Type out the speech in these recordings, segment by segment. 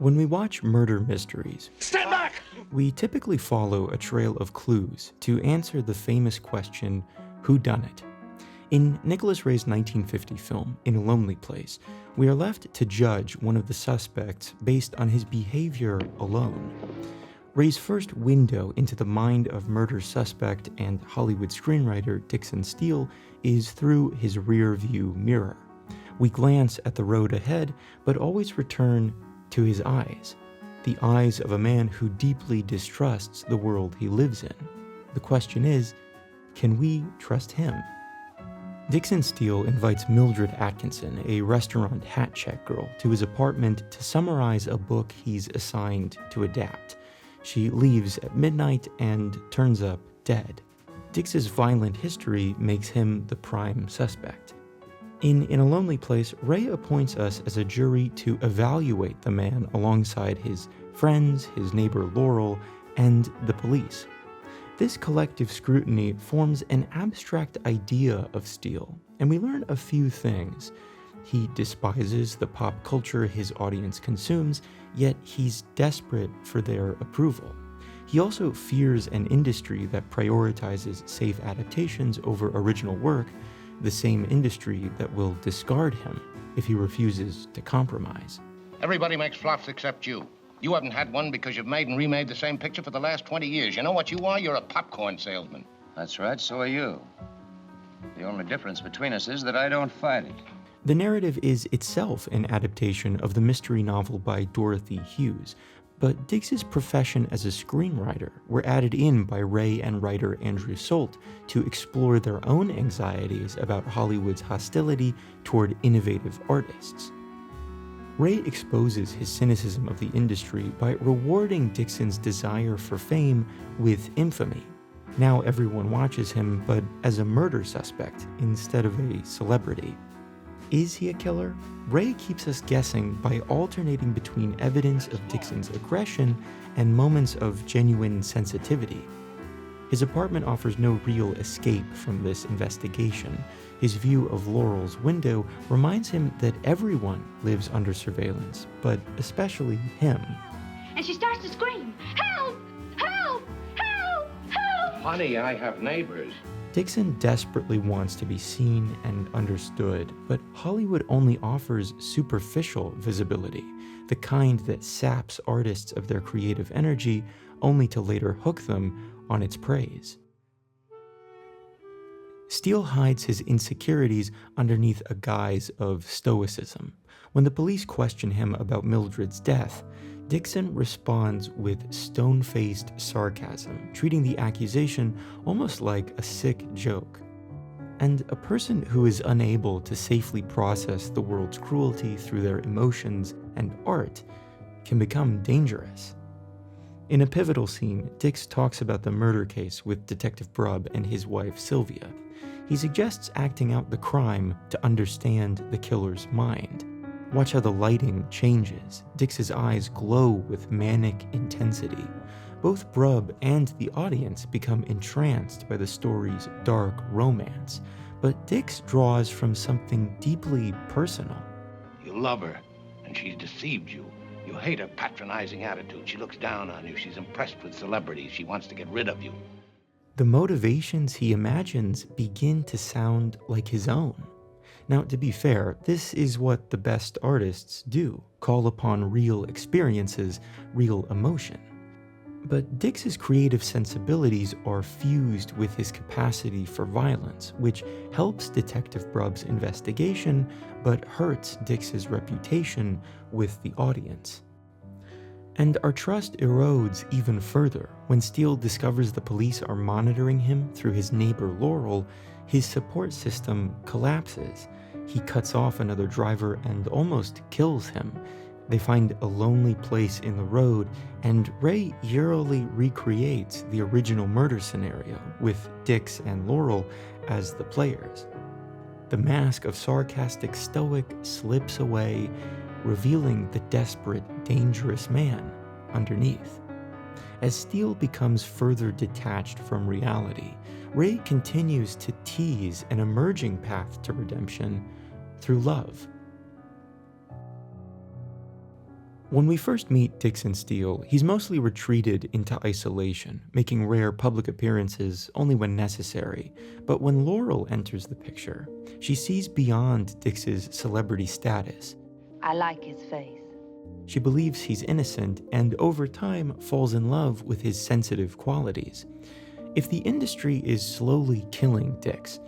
When we watch murder mysteries, Stand back! we typically follow a trail of clues to answer the famous question, who done it? In Nicholas Ray's 1950 film, In a Lonely Place, we are left to judge one of the suspects based on his behavior alone. Ray's first window into the mind of murder suspect and Hollywood screenwriter Dixon Steele is through his rear view mirror. We glance at the road ahead, but always return to his eyes, the eyes of a man who deeply distrusts the world he lives in. The question is, can we trust him? Dixon Steele invites Mildred Atkinson, a restaurant hat check girl, to his apartment to summarize a book he's assigned to adapt. She leaves at midnight and turns up dead. Dix's violent history makes him the prime suspect. In a Lonely Place, Ray appoints us as a jury to evaluate the man alongside his friends, his neighbor Laurel, and the police. This collective scrutiny forms an abstract idea of Steele, and we learn a few things. He despises the pop culture his audience consumes, yet he's desperate for their approval. He also fears an industry that prioritizes safe adaptations over original work, the same industry that will discard him if he refuses to compromise. Everybody makes flops except you. You haven't had one because you've made and remade the same picture for the last 20 years. You know what you are? You're a popcorn salesman. That's right, so are you. The only difference between us is that I don't fight it. The narrative is itself an adaptation of the mystery novel by Dorothy Hughes, but Diggs's profession as a screenwriter were added in by Ray and writer Andrew Solt to explore their own anxieties about Hollywood's hostility toward innovative artists. Ray exposes his cynicism of the industry by rewarding Dixon's desire for fame with infamy. Now everyone watches him, but as a murder suspect instead of a celebrity. Is he a killer? Ray keeps us guessing by alternating between evidence of Dixon's aggression and moments of genuine sensitivity. His apartment offers no real escape from this investigation. His view of Laurel's window reminds him that everyone lives under surveillance, but especially him. And she starts to scream, "Help! Help! Help! Help!" Honey, I have neighbors. Dixon desperately wants to be seen and understood, but Hollywood only offers superficial visibility, the kind that saps artists of their creative energy only to later hook them on its praise. Steele hides his insecurities underneath a guise of stoicism. When the police question him about Mildred's death, Dixon responds with stone-faced sarcasm, treating the accusation almost like a sick joke. And a person who is unable to safely process the world's cruelty through their emotions and art can become dangerous. In a pivotal scene, Dix talks about the murder case with Detective Brubb and his wife Sylvia. He suggests acting out the crime to understand the killer's mind. Watch how the lighting changes. Dix's eyes glow with manic intensity. Both Brubb and the audience become entranced by the story's dark romance, but Dix draws from something deeply personal. You love her, and she's deceived you. You hate her patronizing attitude. She looks down on you. She's impressed with celebrities. She wants to get rid of you. The motivations he imagines begin to sound like his own. Now, to be fair, this is what the best artists do, call upon real experiences, real emotion. But Dix's creative sensibilities are fused with his capacity for violence, which helps Detective Brubb's investigation, but hurts Dix's reputation with the audience. And our trust erodes even further. When Steele discovers the police are monitoring him through his neighbor Laurel, his support system collapses. He cuts off another driver and almost kills him. They find a lonely place in the road, and Ray eerily recreates the original murder scenario with Dix and Laurel as the players. The mask of sarcastic stoic slips away, revealing the desperate, dangerous man underneath. As Steele becomes further detached from reality, Ray continues to tease an emerging path to redemption through love. When we first meet Dixon Steele, he's mostly retreated into isolation, making rare public appearances only when necessary. But when Laurel enters the picture, she sees beyond Dix's celebrity status. I like his face. She believes he's innocent and over time falls in love with his sensitive qualities. If the industry is slowly killing Dix,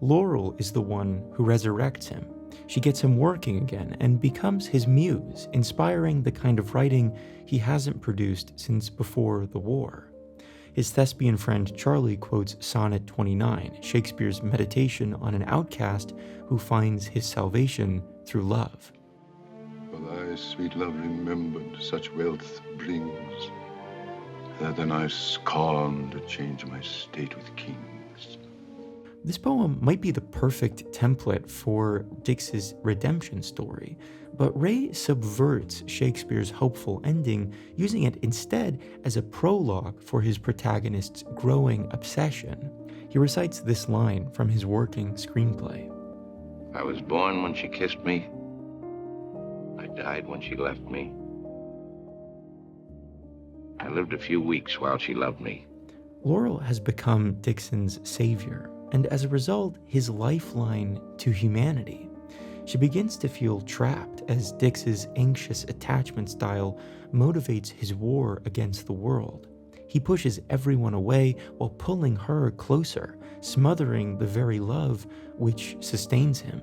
Laurel is the one who resurrects him. She gets him working again and becomes his muse, inspiring the kind of writing he hasn't produced since before the war. His thespian friend Charlie quotes Sonnet 29, Shakespeare's meditation on an outcast who finds his salvation through love. For thy sweet love remembered such wealth brings, that then I scorn to change my state with kings. This poem might be the perfect template for Dix's redemption story, but Ray subverts Shakespeare's hopeful ending, using it instead as a prologue for his protagonist's growing obsession. He recites this line from his working screenplay. I was born when she kissed me. I died when she left me. I lived a few weeks while she loved me. Laurel has become Dixon's savior, and as a result, his lifeline to humanity. She begins to feel trapped as Dix's anxious attachment style motivates his war against the world. He pushes everyone away while pulling her closer, smothering the very love which sustains him.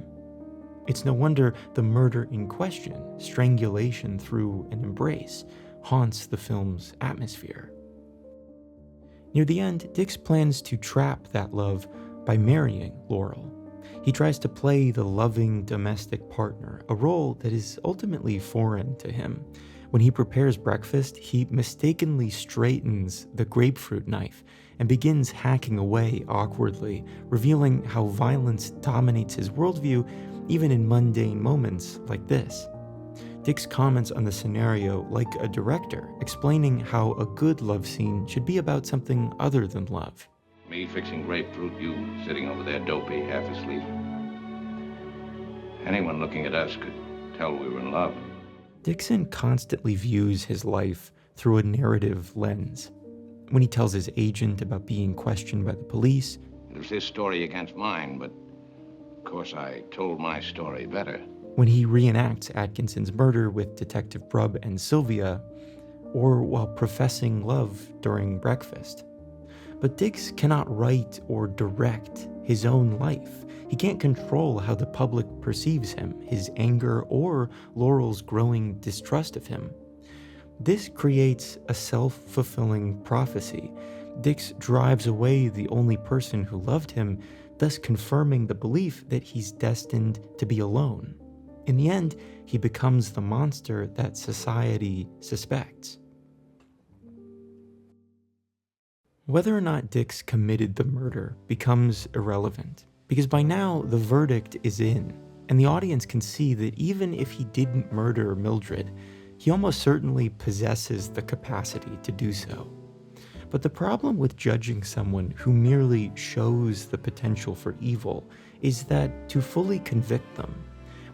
It's no wonder the murder in question, strangulation through an embrace, haunts the film's atmosphere. Near the end, Dix plans to trap that love by marrying Laurel. He tries to play the loving domestic partner, a role that is ultimately foreign to him. When he prepares breakfast, he mistakenly straightens the grapefruit knife and begins hacking away awkwardly, revealing how violence dominates his worldview even in mundane moments like this. Dix comments on the scenario like a director, explaining how a good love scene should be about something other than love. Me fixing grapefruit, you sitting over there dopey, half asleep. Anyone looking at us could tell we were in love. Dixon constantly views his life through a narrative lens. When he tells his agent about being questioned by the police, It was his story against mine, but of course I told my story better. when he reenacts Atkinson's murder with Detective Brubb and Sylvia, or while professing love during breakfast. But Dix cannot write or direct his own life. He can't control how the public perceives him, his anger, or Laurel's growing distrust of him. This creates a self-fulfilling prophecy. Dix drives away the only person who loved him, thus confirming the belief that he's destined to be alone. In the end, he becomes the monster that society suspects. Whether or not Dix committed the murder becomes irrelevant, because by now the verdict is in, and the audience can see that even if he didn't murder Mildred, he almost certainly possesses the capacity to do so. But the problem with judging someone who merely shows the potential for evil is that to fully convict them,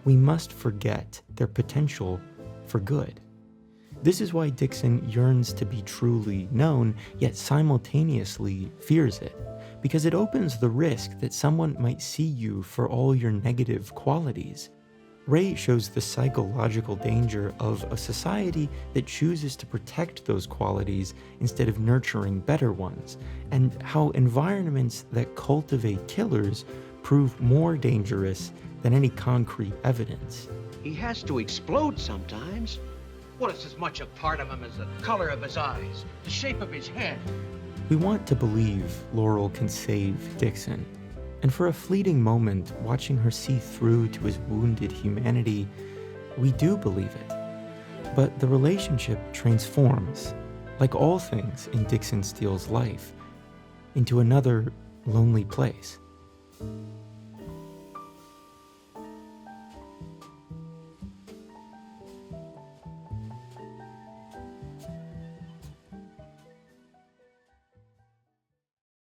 we must forget their potential for good. This is why Dixon yearns to be truly known, yet simultaneously fears it, because it opens the risk that someone might see you for all your negative qualities. Ray shows the psychological danger of a society that chooses to protect those qualities instead of nurturing better ones, and how environments that cultivate killers prove more dangerous than any concrete evidence. He has to explode sometimes. What is as much a part of him as the color of his eyes, the shape of his head? We want to believe Laurel can save Dixon, and for a fleeting moment, watching her see through to his wounded humanity, we do believe it. But the relationship transforms, like all things in Dixon Steele's life, into another lonely place.